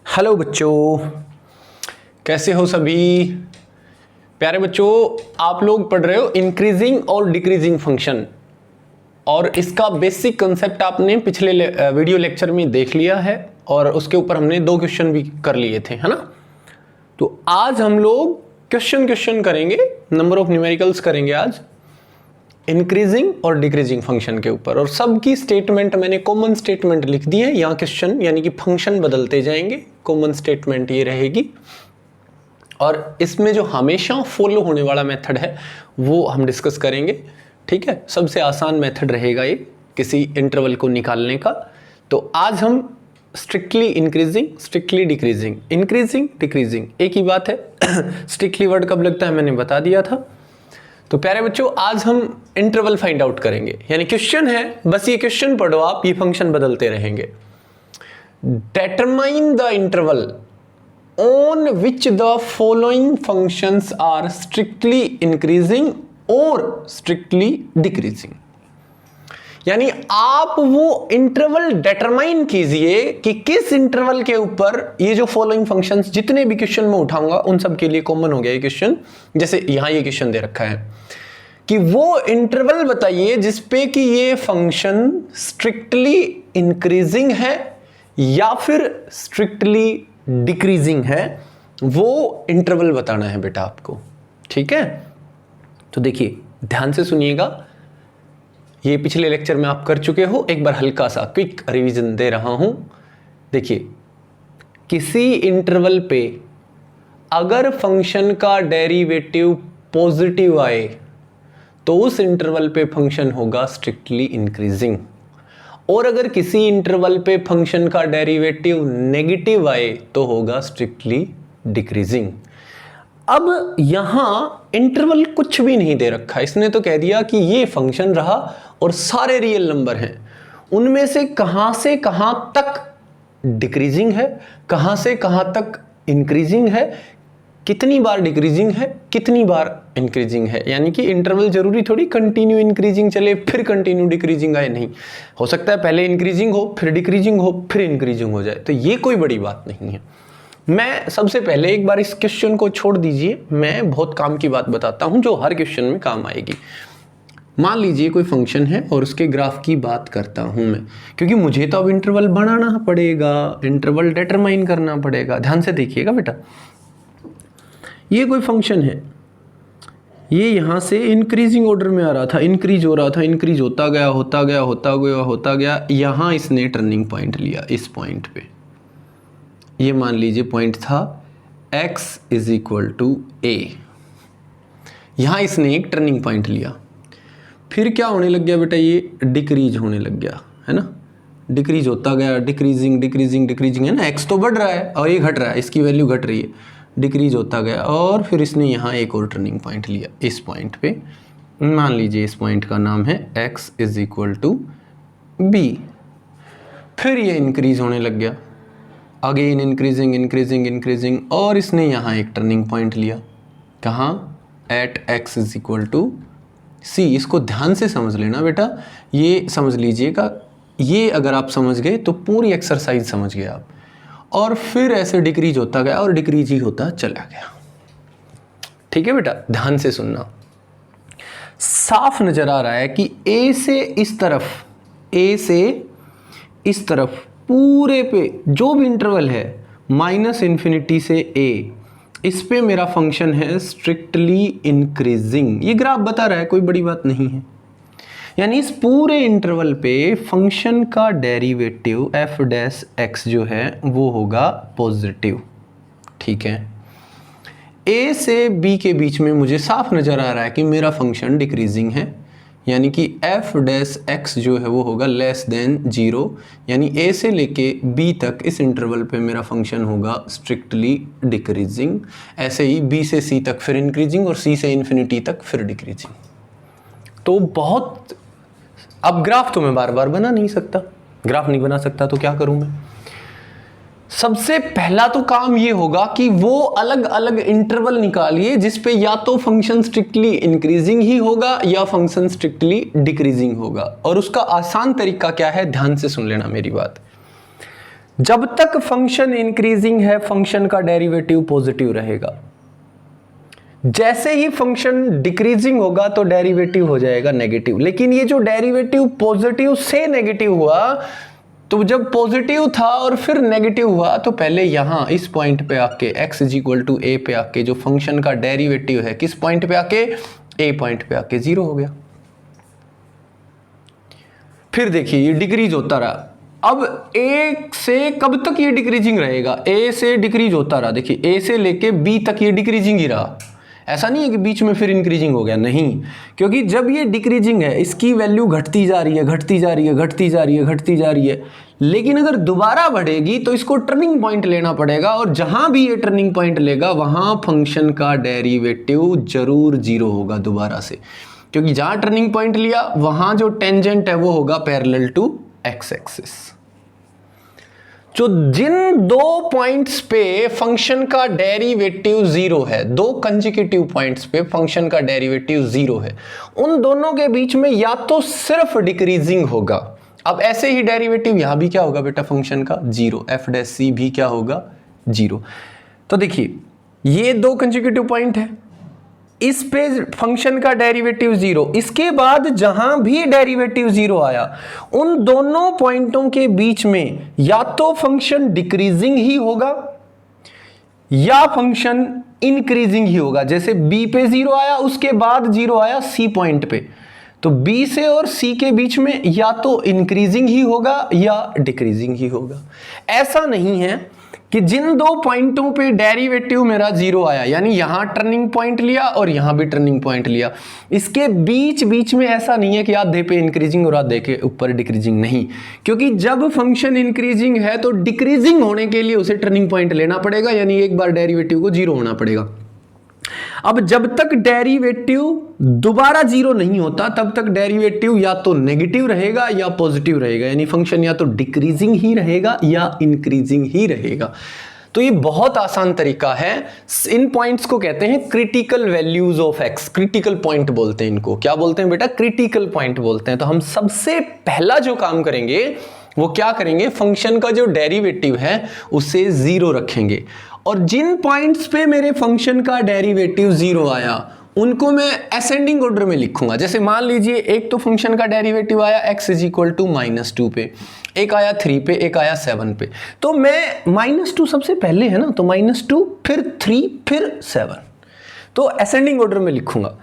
Hello बच्चों, कैसे हो सभी प्यारे बच्चों। आप लोग पढ़ रहे हो इंक्रीजिंग और डिक्रीजिंग फंक्शन, और इसका बेसिक कंसेप्ट आपने पिछले वीडियो लेक्चर में देख लिया है और उसके ऊपर हमने 2 क्वेश्चन भी कर लिए थे, है ना। तो आज हम लोग क्वेश्चन करेंगे, नंबर ऑफ न्यूमेरिकल्स करेंगे आज इंक्रीजिंग और डिक्रीजिंग फंक्शन के ऊपर। और सबकी स्टेटमेंट मैंने कॉमन स्टेटमेंट लिख दी है। यहाँ क्वेश्चन यानी कि फंक्शन बदलते जाएंगे, कॉमन स्टेटमेंट ये रहेगी। और इसमें जो हमेशा फॉलो होने वाला मेथड है वो हम डिस्कस करेंगे, ठीक है। सबसे आसान मेथड रहेगा ये किसी इंटरवल को निकालने का। तो आज हम strictly increasing, strictly decreasing, increasing decreasing एक ही बात है। स्ट्रिक्टली वर्ड कब लगता है मैंने बता दिया था। तो प्यारे बच्चों, आज हम इंटरवल फाइंड आउट करेंगे, यानी क्वेश्चन है, बस ये क्वेश्चन पढ़ो आप, ये फंक्शन बदलते रहेंगे। Determine the interval on which the following functions are strictly increasing और स्ट्रिक्टली डिक्रीजिंग। यानी आप वो इंटरवल डिटरमाइन कीजिए कि किस इंटरवल के ऊपर ये जो फॉलोइंग फंक्शंस, जितने भी क्वेश्चन में उठाऊंगा उन सब के लिए कॉमन हो गया ये क्वेश्चन। जैसे यहां ये क्वेश्चन दे रखा है कि वो इंटरवल बताइए जिसपे कि ये फंक्शन स्ट्रिक्टली इंक्रीजिंग है या फिर स्ट्रिक्टली डिक्रीजिंग है। वो इंटरवल बताना है बेटा आपको, ठीक है। तो देखिए ध्यान से सुनिएगा, ये पिछले लेक्चर में आप कर चुके हो, एक बार हल्का सा क्विक रिवीजन दे रहा हूं। देखिए, किसी इंटरवल पे अगर फंक्शन का डेरिवेटिव पॉजिटिव आए तो उस इंटरवल पे फंक्शन होगा स्ट्रिक्टली इंक्रीजिंग, और अगर किसी इंटरवल पे फंक्शन का डेरिवेटिव नेगेटिव आए तो होगा स्ट्रिक्टली डिक्रीजिंग। अब यहां इंटरवल कुछ भी नहीं दे रखा, इसने तो कह दिया कि ये फंक्शन रहा और सारे रियल नंबर हैं, उनमें से कहां तक डिक्रीजिंग है, कहां से कहां तक इंक्रीजिंग है, कितनी बार डिक्रीजिंग है, कितनी बार इंक्रीजिंग है। यानी कि इंटरवल जरूरी थोड़ी कंटिन्यू इंक्रीजिंग चले फिर कंटिन्यू डिक्रीजिंग आए, नहीं हो सकता है पहले इंक्रीजिंग हो फिर डिक्रीजिंग हो फिर इंक्रीजिंग हो जाए, तो ये कोई बड़ी बात नहीं है। मैं सबसे पहले एक बार इस क्वेश्चन को छोड़ दीजिए, मैं बहुत काम की बात बताता हूं जो हर क्वेश्चन में काम आएगी। मान लीजिए कोई फंक्शन है और उसके ग्राफ की बात करता हूं मैं, क्योंकि मुझे तो अब इंटरवल बनाना पड़ेगा, इंटरवल डिटरमाइन करना पड़ेगा। ध्यान से देखिएगा बेटा, ये कोई फंक्शन है, ये यहां से इंक्रीजिंग ऑर्डर में आ रहा था, इंक्रीज हो रहा था, इंक्रीज होता गया, यहां इसने टर्निंग पॉइंट लिया इस पॉइंट पे। ये मान लीजिए पॉइंट था x = a, यहां इसने एक टर्निंग पॉइंट लिया। फिर क्या होने लग गया बेटा, ये डिक्रीज होने लग गया, है ना। डिक्रीज होता गया, डिक्रीजिंग है ना, x तो बढ़ रहा है और ये घट रहा है, इसकी वैल्यू घट रही है, डिक्रीज होता गया। और फिर इसने यहाँ एक और टर्निंग पॉइंट लिया इस पॉइंट पे, मान लीजिए इस पॉइंट का नाम है x = b। फिर ये इंक्रीज होने लग गया, अगेन इंक्रीजिंग, और इसने यहाँ एक टर्निंग पॉइंट लिया, कहाँ, एट x = c। इसको ध्यान से समझ लेना बेटा, ये समझ लीजिएगा, ये अगर आप समझ गए तो पूरी एक्सरसाइज समझ गए आप। और फिर ऐसे डिक्रीज होता गया और डिक्रीज ही होता चला गया, ठीक है बेटा। ध्यान से सुनना, साफ नजर आ रहा है कि a से इस तरफ पूरे पे जो भी इंटरवल है -∞ से a, इस पे मेरा फंक्शन है स्ट्रिक्टली इंक्रीजिंग। ये ग्राफ बता रहा है, कोई बड़ी बात नहीं है। यानी इस पूरे इंटरवल पे फंक्शन का डेरिवेटिव f' जो है वो होगा पॉजिटिव, ठीक है। a से b के बीच में मुझे साफ नजर आ रहा है कि मेरा फंक्शन डिक्रीजिंग है, यानी कि f' जो है वो होगा <0, यानी a से लेके b तक इस इंटरवल पे मेरा फंक्शन होगा स्ट्रिक्टली डिक्रीजिंग। ऐसे ही b से c तक फिर इंक्रीजिंग और c से इन्फिनिटी तक फिर डिक्रीजिंग। तो बहुत, अब ग्राफ तो मैं बार बार बना नहीं सकता, ग्राफ नहीं बना सकता तो क्या करूं मैं। सबसे पहला तो काम ये होगा कि वो अलग अलग इंटरवल निकालिए जिसपे या तो फंक्शन स्ट्रिक्टली इंक्रीजिंग ही होगा या फंक्शन स्ट्रिक्टली डिक्रीजिंग होगा। और उसका आसान तरीका क्या है, ध्यान से सुन लेना मेरी बात। जब तक फंक्शन इंक्रीजिंग है फंक्शन का डेरिवेटिव पॉजिटिव रहेगा, जैसे ही फंक्शन डिक्रीजिंग होगा तो डेरिवेटिव हो जाएगा नेगेटिव। लेकिन ये जो डेरिवेटिव पॉजिटिव से नेगेटिव हुआ, तो जब पॉजिटिव था और फिर नेगेटिव हुआ तो पहले यहां इस पॉइंट पे आके x = a पे आके जो फंक्शन का डेरिवेटिव है किस पॉइंट पे आके, a पॉइंट पे आके 0 हो गया। फिर देखिए ये डिक्रीज होता रहा। अब a से कब तक ये डिक्रीजिंग रहेगा, a से डिक्रीज होता रहा। देखिए a से लेके b तक ये डिक्रीजिंग ही रहा, ऐसा नहीं है कि बीच में फिर इंक्रीजिंग हो गया, नहीं, क्योंकि जब ये डिक्रीजिंग है इसकी वैल्यू घटती जा रही है, घटती जा रही है, घटती जा रही है, घटती जा रही है। लेकिन अगर दोबारा बढ़ेगी तो इसको टर्निंग पॉइंट लेना पड़ेगा, और जहां भी ये टर्निंग पॉइंट लेगा वहां फंक्शन का डेरिवेटिव जरूर 0 होगा दोबारा से, क्योंकि जहां टर्निंग पॉइंट लिया वहां जो टेंजेंट है वो होगा पैरेलल टू एक्स एक्सिस। जो जिन दो पॉइंट्स पे फंक्शन का डेरिवेटिव 0 है, दो कंसेक्यूटिव पॉइंट्स पे फंक्शन का डेरिवेटिव 0 है, उन दोनों के बीच में या तो सिर्फ डिक्रीजिंग होगा। अब ऐसे ही डेरिवेटिव यहां भी क्या होगा बेटा, फंक्शन का 0, f' भी क्या होगा 0। तो देखिए ये दो कंसेक्यूटिव पॉइंट है, इस पे फंक्शन का डेरिवेटिव 0, इसके बाद जहां भी डेरिवेटिव 0 आया उन दोनों पॉइंटों के बीच में या तो फंक्शन डिक्रीजिंग ही होगा या फंक्शन इंक्रीजिंग ही होगा। जैसे b पे 0 आया उसके बाद 0 आया c पॉइंट पे, तो b से और c के बीच में या तो इंक्रीजिंग ही होगा या डिक्रीजिंग ही होगा। ऐसा नहीं है कि जिन दो पॉइंटों पे डेरिवेटिव मेरा 0 आया, यानी यहां टर्निंग पॉइंट लिया और यहां भी टर्निंग पॉइंट लिया, इसके बीच बीच में ऐसा नहीं है कि आधे पे इंक्रीजिंग और आधे के ऊपर डिक्रीजिंग, नहीं, क्योंकि जब फंक्शन इंक्रीजिंग है तो डिक्रीजिंग होने के लिए उसे टर्निंग पॉइंट लेना पड़ेगा, यानी एक बार डेरिवेटिव को 0 होना पड़ेगा। अब जब तक डेरिवेटिव दोबारा 0 नहीं होता तब तक डेरिवेटिव या तो नेगेटिव रहेगा या पॉजिटिव रहेगा, यानी फंक्शन या तो डिक्रीजिंग ही रहेगा या इंक्रीजिंग ही रहेगा। तो ये बहुत आसान तरीका है। इन पॉइंट्स को कहते हैं critical values of x, critical point बोलते हैं इनको। क्या बोलते हैं बेटा, क्रिटिकल पॉइंट बोलते हैं। तो हम सबसे पहला जो काम करेंगे वो क्या करेंगे, फंक्शन का जो डेरिवेटिव है उसे 0 रखेंगे, और जिन पॉइंट्स पे मेरे फंक्शन का डेरिवेटिव 0 आया उनको मैं असेंडिंग ऑर्डर में लिखूंगा। जैसे मान लीजिए एक तो फंक्शन का डेरिवेटिव आया x = -2 पे, एक आया 3 पे, एक आया 7 पे, तो मैं -2 सबसे पहले है ना, तो -2 फिर 3 फिर 7, तो असेंडिंग ऑर्डर में लिखूंगा।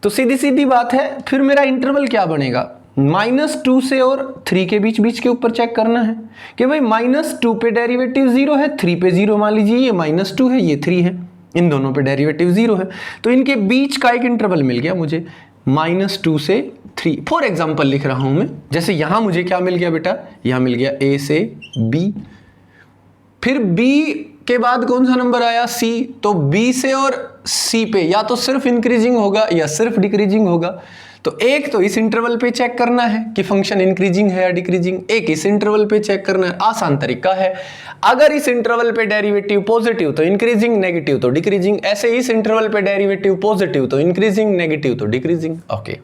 तो सीधी सीधी बात है, फिर मेरा इंटरवल क्या बनेगा, -2 से और 3 के बीच बीच के ऊपर चेक करना है कि भाई -2 पे डेरिवेटिव 0 है, 3 पे 0, मान लीजिए ये -2 है ये 3 है, इन दोनों पे डेरिवेटिव 0 है, तो इनके बीच का एक इंटरवल मिल गया मुझे -2 से 3। फॉर एग्जांपल लिख रहा हूं मैं, जैसे यहां मुझे क्या मिल गया बेटा, यहां मिल गया a से b, फिर b के बाद कौन सा नंबर आया c, तो b से और c पे या तो सिर्फ इंक्रीजिंग होगा या सिर्फ डिक्रीजिंग होगा। तो एक तो इस इंटरवल पे चेक करना है कि फंक्शन इंक्रीजिंग है या डिक्रीजिंग, एक इस इंटरवल पे चेक करना है। आसान तरीका है। अगर इस इंटरवल पे डेरिवेटिव पॉजिटिव तो इंक्रीजिंग, नेगेटिव तो डिक्रीजिंग, ऐसे इस इंटरवल पे डेरिवेटिव पॉजिटिव तो इंक्रीजिंग, नेगेटिव तो डिक्रीजिंग। ओके,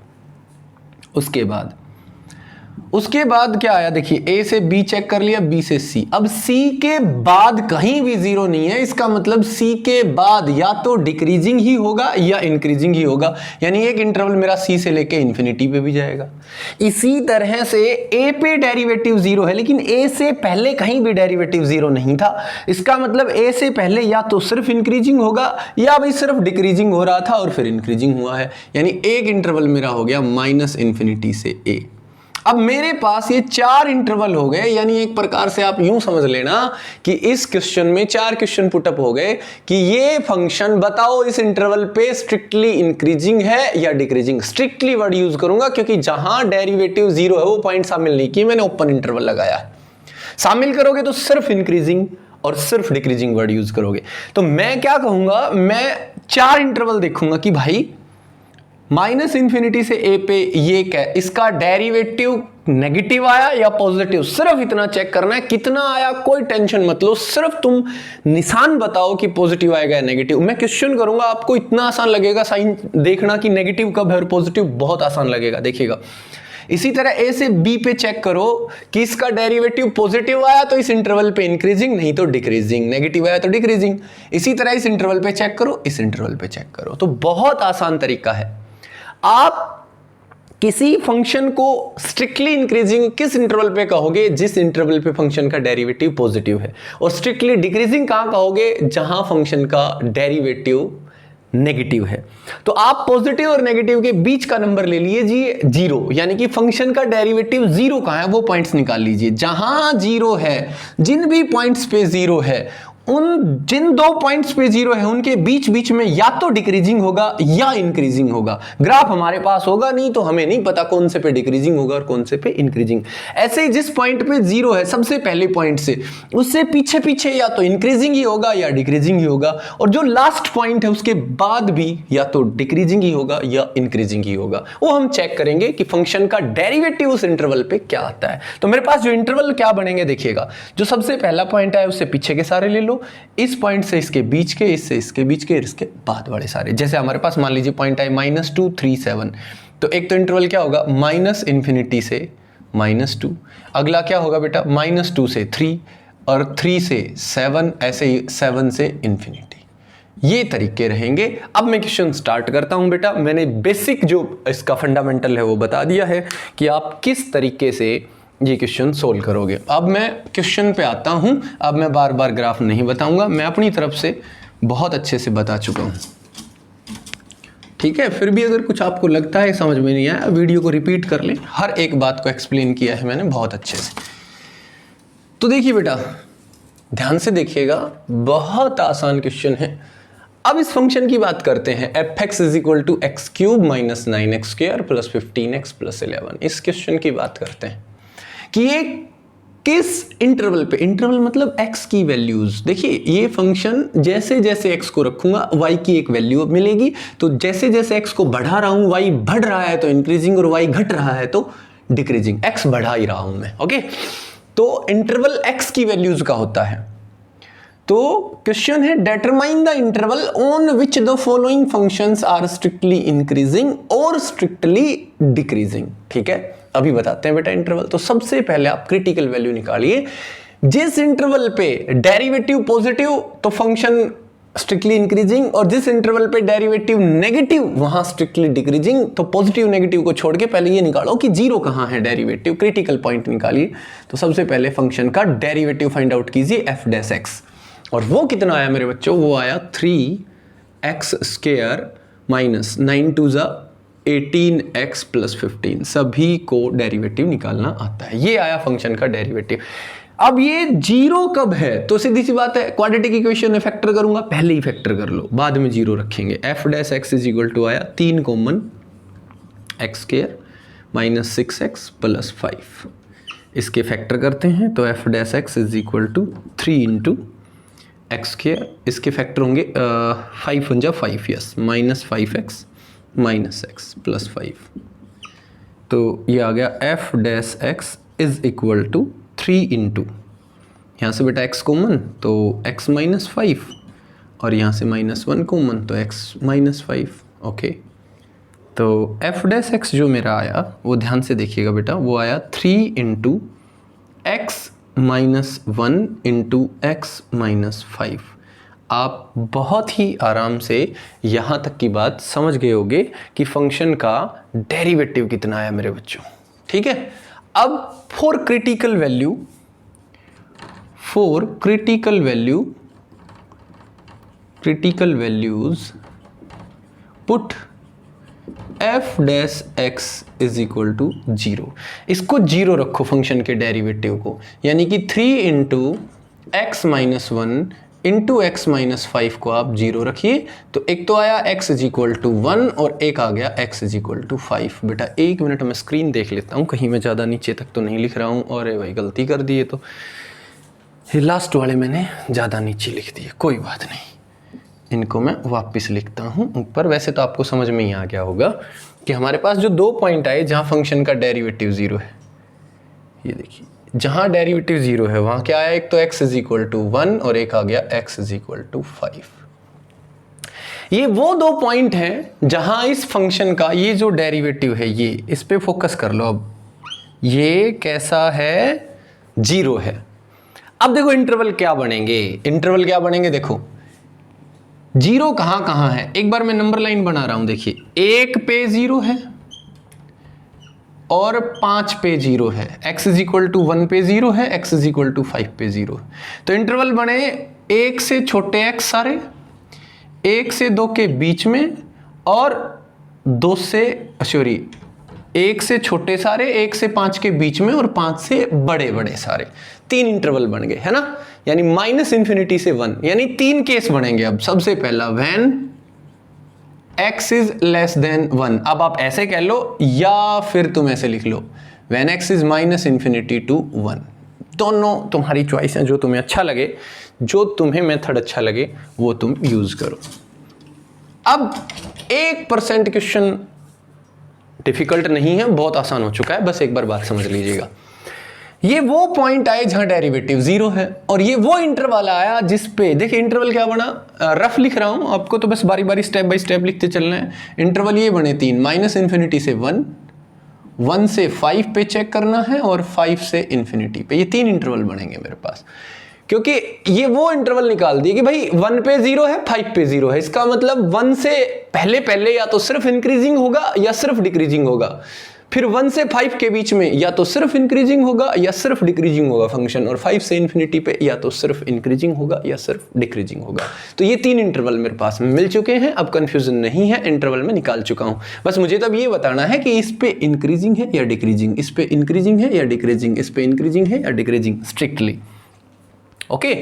उसके बाद क्या आया, देखिए a से b चेक कर लिया, b से c। अब c के बाद कहीं भी 0 नहीं है, इसका मतलब c के बाद या तो डिक्रीजिंग ही होगा या इंक्रीजिंग ही होगा, यानी एक इंटरवल मेरा c से लेके इंफिनिटी पे भी जाएगा। इसी तरह से a पे डेरिवेटिव 0 है, लेकिन a से पहले कहीं भी डेरिवेटिव 0 नहीं था, इसका मतलब a से पहले या तो सिर्फ इंक्रीजिंग होगा या भाई सिर्फ डिक्रीजिंग हो रहा था और फिर इंक्रीजिंग हुआ है, यानी एक इंटरवल मेरा हो गया -∞ से a। अब मेरे पास ये 4 इंटरवल हो गए, यानी एक प्रकार से आप यूं समझ लेना कि इस क्वेश्चन में 4 क्वेश्चन पुटअप हो गए कि ये फंक्शन बताओ इस इंटरवल पे स्ट्रिक्टली इंक्रीजिंग है या डिक्रीजिंग। स्ट्रिक्टली वर्ड यूज करूंगा क्योंकि जहां डेरिवेटिव 0 है वो पॉइंट शामिल नहीं किए, मैंने ओपन इंटरवल लगाया है। शामिल करोगे तो सिर्फ इंक्रीजिंग और सिर्फ डिक्रीजिंग वर्ड यूज करोगे। तो मैं क्या कहूंगा, मैं 4 इंटरवल देखूंगा कि भाई -∞ से a पे ये क्या, इसका डेरिवेटिव नेगेटिव आया या पॉजिटिव, सिर्फ इतना चेक करना है। कितना आया कोई टेंशन मत लो, सिर्फ तुम निशान बताओ कि पॉजिटिव आएगा या नेगेटिव। मैं क्वेश्चन करूंगा, आपको इतना आसान लगेगा साइन देखना कि नेगेटिव कब है और पॉजिटिव बहुत आसान लगेगा। देखिएगा इसी तरह ए से बी पे चेक करो कि इसका डेरिवेटिव पॉजिटिव आया तो इस इंटरवल पे इंक्रीजिंग, नहीं तो डिक्रीजिंग, नेगेटिव आया तो डिक्रीजिंग। इसी तरह इस इंटरवल पे चेक करो, इस इंटरवल पे चेक करो। तो बहुत आसान तरीका है। आप किसी फंक्शन को स्ट्रिक्टली इंक्रीजिंग किस इंटरवल पे कहोगे? जिस इंटरवल पे फंक्शन का डेरिवेटिव पॉजिटिव है। और स्ट्रिक्टली डिक्रीजिंग कहां कहोगे? जहां फंक्शन का डेरिवेटिव नेगेटिव है। तो आप पॉजिटिव और नेगेटिव के बीच का नंबर ले लीजिए जीरो, यानी कि फंक्शन का डेरिवेटिव जीरो कहां है वो पॉइंट्स निकाल लीजिए। जहां जीरो है, जिन भी पॉइंट्स पे जीरो है, उन जिन दो पॉइंट्स पे जीरो है उनके बीच बीच में या तो डिक्रीजिंग होगा या इंक्रीजिंग होगा। ग्राफ हमारे पास होगा नहीं तो हमें नहीं पता कौन से पे डिक्रीजिंग होगा और कौन से पे इंक्रीजिंग। ऐसे ही जिस पॉइंट पे जीरो है सबसे पहले पॉइंट से, उससे पीछे पीछे या तो इंक्रीजिंग ही होगा या डिक्रीजिंग ही होगा, और जो लास्ट पॉइंट है उसके बाद भी या तो डिक्रीजिंग ही होगा या इंक्रीजिंग ही होगा। वो हम चेक करेंगे कि फंक्शन का डेरिवेटिव उस इंटरवल पे क्या आता है। तो मेरे पास जो इंटरवल क्या बनेंगे देखिएगा, जो सबसे पहला पॉइंट है उससे पीछे के सारे ले लो, इस पॉइंट से इसके बीच के, इससे इसके बीच के, इसके बाद वाले सारे। जैसे हमारे पास मान लीजिए पॉइंट है -2 3 7, तो एक तो इंटरवल क्या होगा? -∞ से -2। अगला क्या होगा बेटा? -2 से 3, और 3 से 7, ऐसे ही 7 से इन्फिनिटी। ये तरीके रहेंगे। अब मैं क्वेश्चन स्टार्ट करता हूं बेटा। मैंने बेसिक जो इसका फंडामेंटल है वो बता दिया है कि आप किस तरीके से ये क्वेश्चन सोल्व करोगे। अब मैं क्वेश्चन पे आता हूं। अब मैं बार बार ग्राफ नहीं बताऊंगा, मैं अपनी तरफ से बहुत अच्छे से बता चुका हूं, ठीक है। फिर भी अगर कुछ आपको लगता है समझ में नहीं आया, वीडियो को रिपीट कर लें। हर एक बात को एक्सप्लेन किया है मैंने बहुत अच्छे से। तो देखिए बेटा, ध्यान से देखिएगा, बहुत आसान क्वेश्चन है। अब इस फंक्शन की बात करते हैं, f(x = x³ - 9x² + 15x + 11। इस क्वेश्चन की बात करते हैं कि ये किस इंटरवल पे, इंटरवल मतलब x की वैल्यूज। देखिए ये फंक्शन जैसे जैसे x को रखूंगा y की एक वैल्यू मिलेगी, तो जैसे जैसे x को बढ़ा रहा हूं, y बढ़ रहा है तो इंक्रीजिंग, और y घट रहा है तो डिक्रीजिंग। x बढ़ा ही रहा हूं मैं, ओके। तो इंटरवल x की वैल्यूज का होता है। तो क्वेश्चन है, determine the interval on which the following functions are strictly increasing और स्ट्रिक्टली डिक्रीजिंग। ठीक है, अभी बताते हैं बेटा इंटरवल। तो सबसे पहले आप क्रिटिकल वैल्यू निकालिए। जिस इंटरवल पे डेरिवेटिव पॉजिटिव तो फंक्शन स्ट्रिक्टली इंक्रीजिंग, और जिस इंटरवल पे डेरिवेटिव नेगेटिव वहां स्ट्रिक्टली डिक्रीजिंग। तो पॉजिटिव नेगेटिव को छोड़ के पहले ये निकालो कि जीरो कहां है डेरिवेटिव, क्रिटिकल पॉइंट निकालिए। तो सबसे पहले फंक्शन का डेरिवेटिव फाइंड आउट कीजिए f'(x), और वो कितना आया मेरे बच्चों? वो आया 3x² - 9 2 18x + 15। सभी को डेरिवेटिव निकालना आता है। ये आया फंक्शन का डेरिवेटिव। अब ये जीरो कब है? तो सीधी सी बात है, क्वाड्रेटिक इक्वेशन में फैक्टर करूंगा, पहले ही फैक्टर कर लो, बाद में जीरो रखेंगे। f'(x) = आया 3 कॉमन x² - 6x + 5। इसके फैक्टर करते हैं तो f'(x) = 3 × x², इसके फैक्टर होंगे 5 × 5, यस, -5x - x + 5। तो ये आ गया f'(x) = 3 × यहाँ से बेटा x कॉमन तो x - 5, और यहाँ से -1 कॉमन तो x - 5, ओके। तो f'(x) जो मेरा आया वो ध्यान से देखिएगा बेटा, वो आया 3 × x - 1 × x - 5। आप बहुत ही आराम से यहाँ तक की बात समझ गए होंगे कि फंक्शन का डेरिवेटिव कितना आया मेरे बच्चों, ठीक है। अब for critical values put f'(x) = 0। इसको जीरो रखो फंक्शन के डेरिवेटिव को, यानी कि 3 × x - 1 × x - 5 को आप जीरो रखिए। तो एक तो आया x = 1 और एक आ गया x = 5। बेटा एक मिनट मैं स्क्रीन देख लेता हूँ, कहीं मैं ज़्यादा नीचे तक तो नहीं लिख रहा हूँ। और भाई गलती कर दी है, तो लास्ट वाले मैंने ज़्यादा नीचे लिख दिए, कोई बात नहीं, इनको मैं वापस लिखता हूँ ऊपर। वैसे तो आपको समझ में ही आ गया होगा कि हमारे पास जो दो पॉइंट आए जहाँ फंक्शन का डेरिवेटिव जीरो है, ये देखिए जहाँ डेरिवेटिव जीरो है वहाँ क्या आया? एक तो x = 1 और एक आ गया x = 5। ये वो दो पॉइंट हैं जहाँ इस फंक्शन का ये जो डेरिवेटिव है, ये इस पे फोकस कर लो। अब ये कैसा है, 0 है। अब देखो इंटरवल क्या बनेंगे, इंटरवल क्या बनेंगे, देखो 0 कहां कहां है, एक बार मैं नंबर लाइन बना रहा हूं, देखिए 1 पे 0 है और 5 पे 0 है, x इज इक्वल टू 1 पे 0 है, x इज इक्वल टू 5 पे 0 है। तो इंटरवल बने 1 से छोटे x सारे, 1 से 2 के बीच में, और 2 से 1 से छोटे सारे, 1 से 5 के बीच में, और 5 से बड़े बड़े सारे। 3 इंटरवल बन गए, है ना, यानी -∞ से 1, यानी 3 केस बनेंगे। अब सबसे पहला when x is less than 1, अब आप ऐसे कह लो या फिर तुम ऐसे लिख लो व्हेन x इज -∞ to 1, दोनों तुम्हारी चॉइस है, जो तुम्हें अच्छा लगे, जो तुम्हें मेथड अच्छा लगे वो तुम यूज करो। अब 1% क्वेश्चन डिफिकल्ट नहीं है, बहुत आसान हो चुका है, बस एक बार बात समझ लीजिएगा। ये वो पॉइंट आए जहां डेरिवेटिव 0 है, और ये वो इंटरवल आया जिस पे, देखिए इंटरवल क्या बना, रफ लिख रहा हूं आपको, तो बस बारी बारी स्टेप बाय स्टेप लिखते चलना है। इंटरवल ये बने 3, -∞ से 1, 1 से 5 पे चेक करना है, और 5 से ∞ पे, ये 3 इंटरवल बनेंगे मेरे पास। क्योंकि ये वो इंटरवल निकाल दिए कि भाई 1 पे 0 है, 5 पे 0 है, इसका मतलब 1 से पहले पहले या तो सिर्फ इंक्रीजिंग होगा या सिर्फ डिक्रीजिंग होगा, फिर 1 से 5 के बीच में या तो सिर्फ इंक्रीजिंग होगा या सिर्फ डिक्रीजिंग होगा फंक्शन, और 5 से ∞ पे या तो सिर्फ इंक्रीजिंग होगा या सिर्फ डिक्रीजिंग होगा। तो ये 3 इंटरवल मेरे पास मिल चुके हैं, अब कंफ्यूजन नहीं है, इंटरवल में निकाल चुका हूं। बस मुझे तब ये बताना है कि इस पे इंक्रीजिंग है या डिक्रीजिंग, इस पे इंक्रीजिंग है या डिक्रीजिंग, इस पे इंक्रीजिंग है या डिक्रीजिंग, स्ट्रिक्टली। ओके,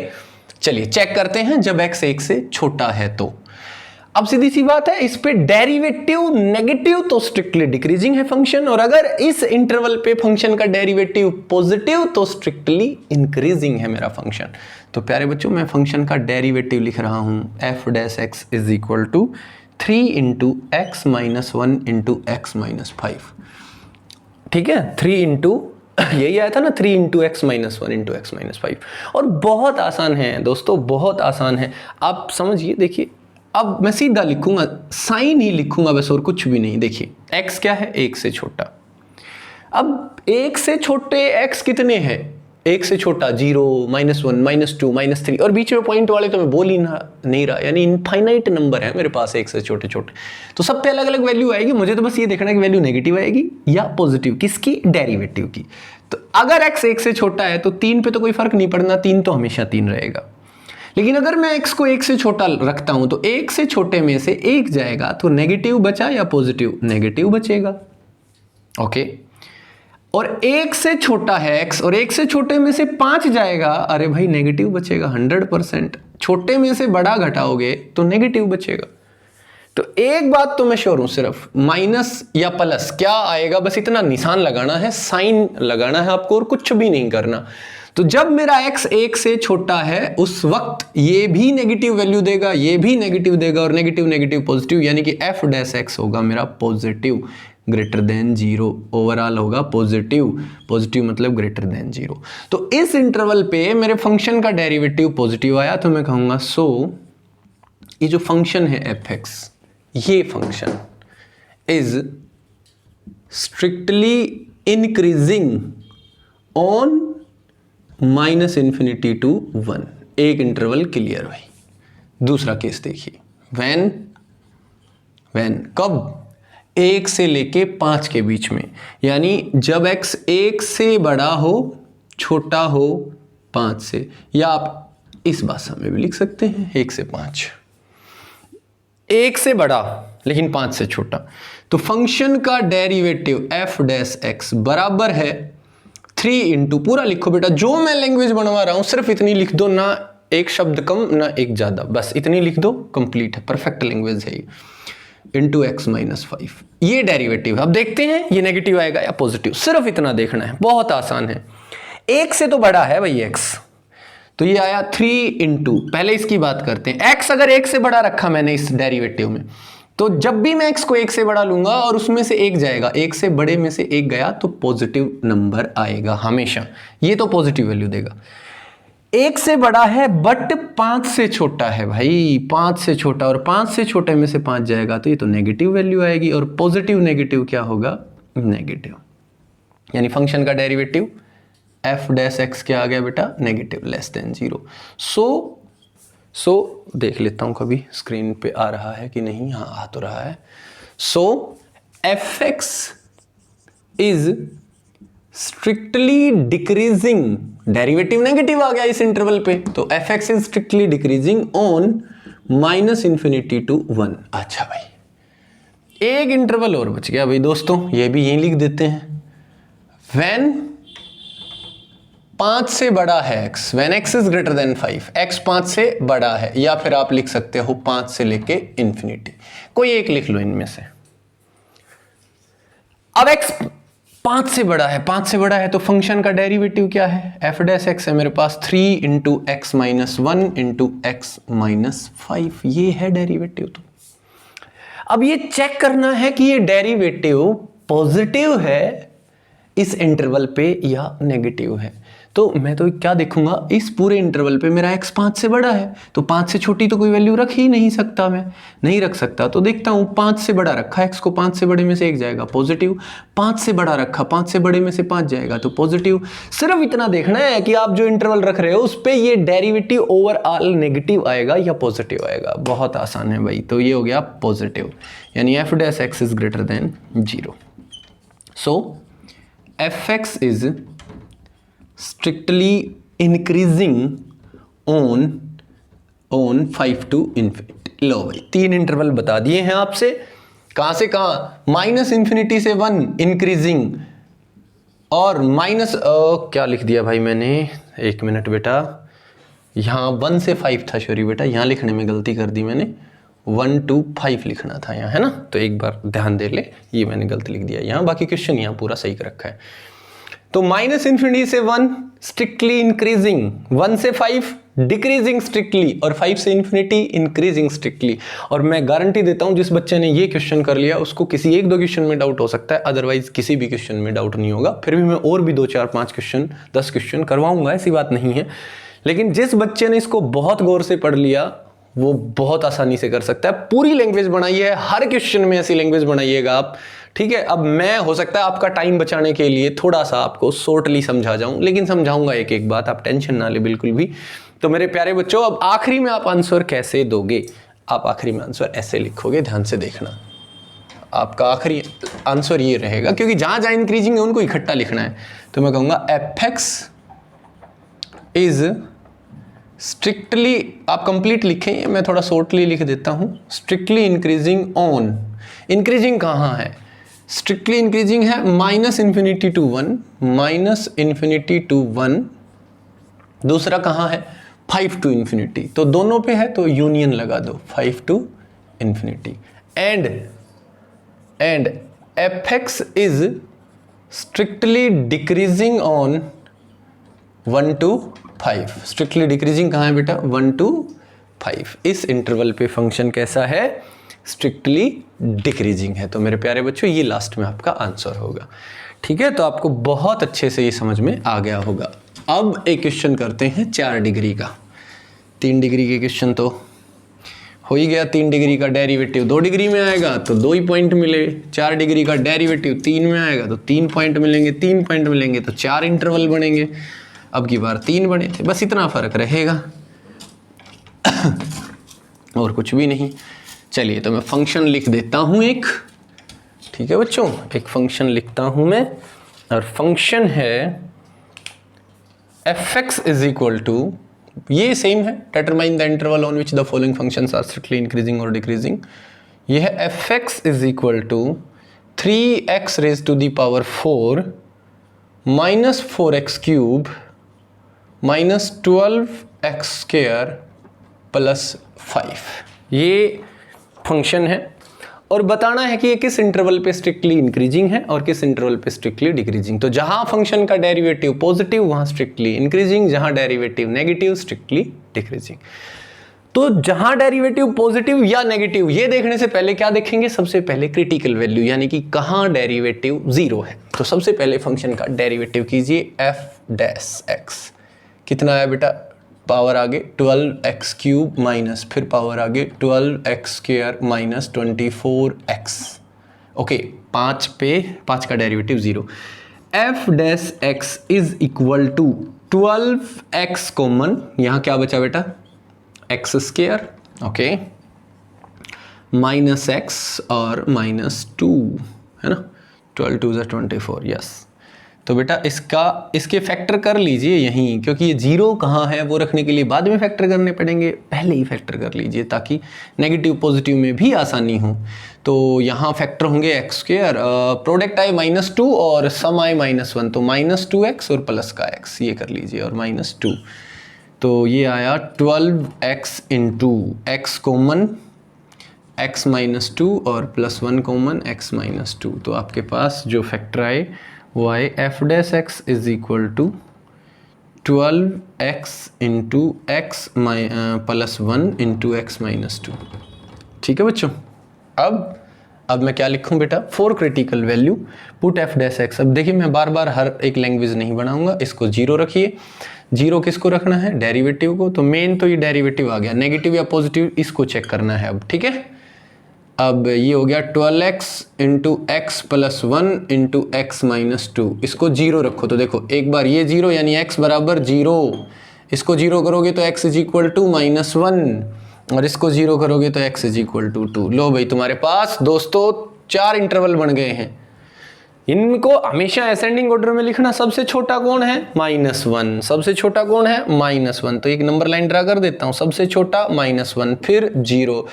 चलिए चेक करते हैं जब x 1 से छोटा है तो। अब सीधी सी बात है, इस पे डेरिवेटिव नेगेटिव तो स्ट्रिक्टली डिक्रीजिंग है फंक्शन, और अगर इस इंटरवल पे फंक्शन का डेरिवेटिव पॉजिटिव तो स्ट्रिक्टली इंक्रीजिंग है मेरा फंक्शन। तो प्यारे बच्चों, मैं फंक्शन का डेरिवेटिव लिख रहा हूं f' is equal to 3 into x minus 1 into x minus 5। ठीक है, 3 इंटू यही आया था ना, 3 into x minus 1 into x minus 5। और बहुत आसान है दोस्तों, बहुत आसान है, आप समझिए। देखिए अब मैं सीधा लिखूंगा, साइन ही लिखूंगा बस, और कुछ भी नहीं। देखिए x क्या है, 1 से छोटा। अब 1 से छोटे x कितने हैं, 1 से छोटा 0, -1, -2, -3, और बीच में पॉइंट वाले तो मैं बोल ही नहीं रहा, यानी इनफाइनाइट नंबर है मेरे पास 1 से छोटे छोटे। तो सब पे अलग अलग वैल्यू आएगी, मुझे तो बस ये देखना है कि वैल्यू नेगेटिव आएगी या पॉजिटिव, किसकी, डेरिवेटिव की। तो अगर x 1 से छोटा है तो 3 पे तो कोई फर्क नहीं पड़ना, 3 तो हमेशा 3 रहेगा। लेकिन अगर मैं x को 1 से छोटा रखता हूं तो 1 से छोटे में से 1 जाएगा, तो नेगेटिव बचा या पॉजिटिव, नेगेटिव बचेगा। ओके, और 1 से छोटा है x, और 1 से छोटे में से 5 जाएगा, अरे भाई नेगेटिव बचेगा 100%। छोटे में से बड़ा घटाओगे तो नेगेटिव बचेगा। तो एक बात तो मैं श्योर हूं, सिर्फ माइनस या प्लस क्या आएगा, बस इतना निशान लगाना है, साइन लगाना है आपको, और कुछ भी नहीं करना। तो जब मेरा x 1 से छोटा है उस वक्त ये भी नेगेटिव वैल्यू देगा, ये भी नेगेटिव देगा, और नेगेटिव नेगेटिव पॉजिटिव, यानी कि f' होगा मेरा पॉजिटिव, ग्रेटर देन 0, ओवरऑल होगा पॉजिटिव, पॉजिटिव मतलब ग्रेटर देन 0। तो इस इंटरवल पे मेरे फंक्शन का डेरिवेटिव पॉजिटिव आया, तो मैं कहूंगा सो ये जो फंक्शन है fx, ये function is strictly increasing on -∞ to 1। एक इंटरवल क्लियर भाई। दूसरा केस देखिए, व्हेन कब, 1 से लेके 5 के बीच में, यानी जब x 1 से बड़ा हो, छोटा हो 5 से, या आप इस भाषा में भी लिख सकते हैं 1 से 5, 1 से बड़ा लेकिन 5 से छोटा। तो फंक्शन का डेरिवेटिव f' बराबर है 3 इंटू, पूरा लिखो बेटा, जो मैं लैंग्वेज बनवा रहा हूं सिर्फ इतनी लिख दो, ना एक शब्द कम ना एक ज्यादा, बस इतनी लिख दो, कंप्लीट है, परफेक्ट लैंग्वेज है ये, इंटू x माइनस 5। ये डेरिवेटिव। अब देखते हैं ये नेगेटिव आएगा या पॉजिटिव, सिर्फ इतना देखना है, बहुत आसान है। 1 से तो बड़ा है भाई x, तो ये आया 3 इंटू, पहले इसकी बात करते हैं। x अगर 1 से बड़ा रखा मैंने इस डेरिवेटिव में, तो जब भी मैं x को 1 से बड़ा लूंगा और उसमें से 1 जाएगा, 1 से बड़े में से 1 गया, तो पॉजिटिव नंबर आएगा हमेशा, ये तो पॉजिटिव वैल्यू देगा। 1 से बड़ा है बट 5 से छोटा है भाई, 5 से छोटा, और 5 से छोटे में से 5 जाएगा, तो ये तो नेगेटिव वैल्यू आएगी, और पॉजिटिव नेगेटिव क्या होगा, नेगेटिव। यानी फंक्शन का डेरिवेटिव एफ डैश एक्स क्या आ गया बेटा, नेगेटिव लेस देन 0। सो देख लेता हूँ कभी स्क्रीन पे आ रहा है कि नहीं, हाँ आ तो रहा है। So F X is strictly decreasing, derivative negative आ गया इस इंटरवल पे, तो F X is strictly decreasing on -∞ to 1। अच्छा भाई, एक इंटरवल और बच गया भाई दोस्तों, ये भी यहीं लिख देते हैं। व्हेन 5 से बड़ा है x, when x is greater then 5, x 5 से बड़ा है, या फिर आप लिख सकते हो 5 से लेके इंफिनिटी, कोई एक लिख लो इनमें से। अब x 5 से बड़ा है, 5 से बड़ा है तो फंक्शन का डेरिवेटिव क्या है, एफ डैश एक्स है मेरे पास 3 × x - 1 × x - 5, ये है डेरिवेटिव। तो अब ये चेक करना है कि ये डेरिवेटिव पॉजिटिव है इस इंटरवल पे या नेगेटिव है। तो मैं तो क्या देखूंगा, इस पूरे इंटरवल पे मेरा x 5 से बड़ा है, तो 5 से छोटी तो कोई वैल्यू रख ही नहीं सकता, मैं नहीं रख सकता। तो देखता हूं 5 से बड़ा रखा, x को 5 से बड़े में से 1 जाएगा पॉजिटिव, 5 से बड़ा रखा, 5 से बड़े में से 5 जाएगा तो पॉजिटिव। सिर्फ इतना देखना है कि आप जो इंटरवल रख रहे हो उस पर ये डेरिवेटिव ओवरऑल नेगेटिव आएगा या पॉजिटिव आएगा। बहुत आसान है भाई, तो ये हो गया पॉजिटिव, यानी F dash X is greater than 0। So F X is strictly increasing on 5 to infinity। लो भाई, 3 इंटरवल बता दिए हैं आपसे, कहां से कहां, -∞ से 1 इंक्रीजिंग, और क्या लिख दिया भाई मैंने, 1 मिनट बेटा, यहां 1 से 5 था, सॉरी बेटा यहां लिखने में गलती कर दी मैंने, 1 to 5 लिखना था यहाँ, है ना, तो एक बार ध्यान दे ले, ये मैंने गलती लिख दिया यहाँ, बाकी क्वेश्चन यहाँ पूरा सही कर रखा है। तो -∞ से 1 स्ट्रिक्टली इंक्रीजिंग, 1 से 5 डिक्रीजिंग स्ट्रिक्टली, और 5 से इंफिनिटी इंक्रीजिंग स्ट्रिक्टली। और मैं गारंटी देता हूं जिस बच्चे ने ये क्वेश्चन कर लिया उसको किसी 1-2 क्वेश्चन में डाउट हो सकता है, अदरवाइज किसी भी क्वेश्चन में डाउट नहीं होगा। फिर भी मैं और भी 2, 4, 5 क्वेश्चन 10 क्वेश्चन करवाऊंगा, ऐसी बात नहीं है। लेकिन जिस बच्चे ने इसको बहुत गौर से पढ़ लिया वो बहुत आसानी से कर सकता है। पूरी लैंग्वेज बनाई है, हर क्वेश्चन में ऐसी लैंग्वेज बनाइएगा आप, ठीक है। अब मैं हो सकता है आपका टाइम बचाने के लिए थोड़ा सा आपको शॉर्टली समझा जाऊं, लेकिन समझाऊंगा एक एक बात, आप टेंशन ना ले बिल्कुल भी। तो मेरे प्यारे बच्चों, अब आखिरी में आप आंसर कैसे दोगे, आप आखिरी में आंसर ऐसे लिखोगे, ध्यान से देखना। आपका आखिरी आंसर ये रहेगा, क्योंकि जहां जहां इंक्रीजिंग है उनको इकट्ठा लिखना है। तो मैं कहूंगा एफ एक्स इज स्ट्रिक्टली, आप कंप्लीट लिखें, मैं थोड़ा शॉर्टली लिख देता हूं, स्ट्रिक्टली इंक्रीजिंग ऑन, इंक्रीजिंग कहां है, स्ट्रिक्टली इंक्रीजिंग है -∞ to 1, दूसरा कहां है 5 to infinity, तो दोनों पे है तो यूनियन लगा दो, 5 to infinity। And F X is strictly decreasing on 1 to 5, strictly decreasing कहां है बेटा, 1 to 5। इस इंटरवल पे फंक्शन कैसा है, स्ट्रिक्टली डिक्रीजिंग है। तो मेरे प्यारे बच्चों, ये लास्ट में आपका आंसर होगा, ठीक है। तो आपको बहुत अच्छे से ये समझ में आ गया होगा। अब एक क्वेश्चन करते हैं 4 डिग्री का। 3 डिग्री के क्वेश्चन तो हो ही गया, 3 डिग्री का डेरिवेटिव 2 डिग्री में आएगा तो 2 ही पॉइंट मिले, 4 डिग्री का डेरिवेटिव 3 में आएगा तो 3 पॉइंट मिलेंगे, 3 पॉइंट मिलेंगे तो 4 इंटरवल बनेंगे। अब की बार 3 बने थे, बस इतना फर्क रहेगा और कुछ भी नहीं। चलिए, तो मैं फंक्शन लिख देता हूं एक, ठीक है बच्चों, एक फंक्शन लिखता हूं मैं, और फंक्शन है F X is equal to, ये सेम है, determine the interval on which the following functions are strictly increasing और डिक्रीजिंग। ये है F X is equal to 3x raise to the power 4 minus 4x cube minus 12x square plus 5। ये function है और बताना है कि ये किस इंटरवल पे स्ट्रिक्टली इंक्रीजिंग है और किस इंटरवल पे स्ट्रिक्टली डिक्रीजिंग। तो जहां फंक्शन का डेरिवेटिव पॉजिटिव वहां स्ट्रिक्टली इंक्रीजिंग, जहां डेरिवेटिव नेगेटिव स्ट्रिक्टली डिक्रीजिंग। तो जहां डेरिवेटिव पॉजिटिव या नेगेटिव, ये देखने से पहले क्या देखेंगे, सबसे पहले क्रिटिकल वैल्यू, यानी कि कहां डेरिवेटिव 0 है। तो सबसे पहले फंक्शन का डेरिवेटिव कीजिए एफ डैश एक्स, कितना है बेटा, पावर आगे 12x क्यूब माइनस फिर पावर आगे 12x square minus 24x। Okay, 5 पे 5 का derivative 0। F dash X is equal to 12x common, यहां क्या बचा बेटा X square, okay, minus X और माइनस 2 है ना, 12 2 = 24, यस। तो बेटा इसके फैक्टर कर लीजिए यहीं, क्योंकि ये जीरो कहाँ है वो रखने के लिए बाद में फैक्टर करने पड़ेंगे, पहले ही फैक्टर कर लीजिए ताकि नेगेटिव पॉजिटिव में भी आसानी हो। तो यहाँ फैक्टर होंगे एक्स स्क्वायर, प्रोडक्ट आए -2 और सम आए -1, तो -2x और प्लस का x, ये कर लीजिए, और -2, तो ये आया 12x into x common x -2 और +1 कॉमन x -2, तो आपके पास जो फैक्टर आए वो आए F dash X is equal to 12x into X +1 into x -2। ठीक है बच्चों, अब मैं क्या लिखूं बेटा, for critical value put F dash x. अब देखिए मैं बार बार हर एक लैंग्वेज नहीं बनाऊंगा, इसको जीरो रखिए। जीरो किसको रखना है, डेरिवेटिव को, तो मेन तो ये डेरिवेटिव आ गया, नेगेटिव या पॉजिटिव इसको चेक करना है अब, ठीक है। अब ये हो गया 12x into X +1 into X -2, इसको जीरो रखो, तो देखो एक बार ये जीरो यानी x बराबर 0, इसको जीरो करोगे तो x इज इक्वल टू -1, और इसको जीरो करोगे तो x इज इक्वल टू 2। लो भाई तुम्हारे पास दोस्तों 4 इंटरवल बन गए हैं। इनको हमेशा असेंडिंग ऑर्डर में लिखना। सबसे छोटा कौन है, -1, सबसे छोटा कौन है, -1, तो एक नंबर लाइन ड्रा कर देता हूं, सबसे छोटा -1, फिर 0,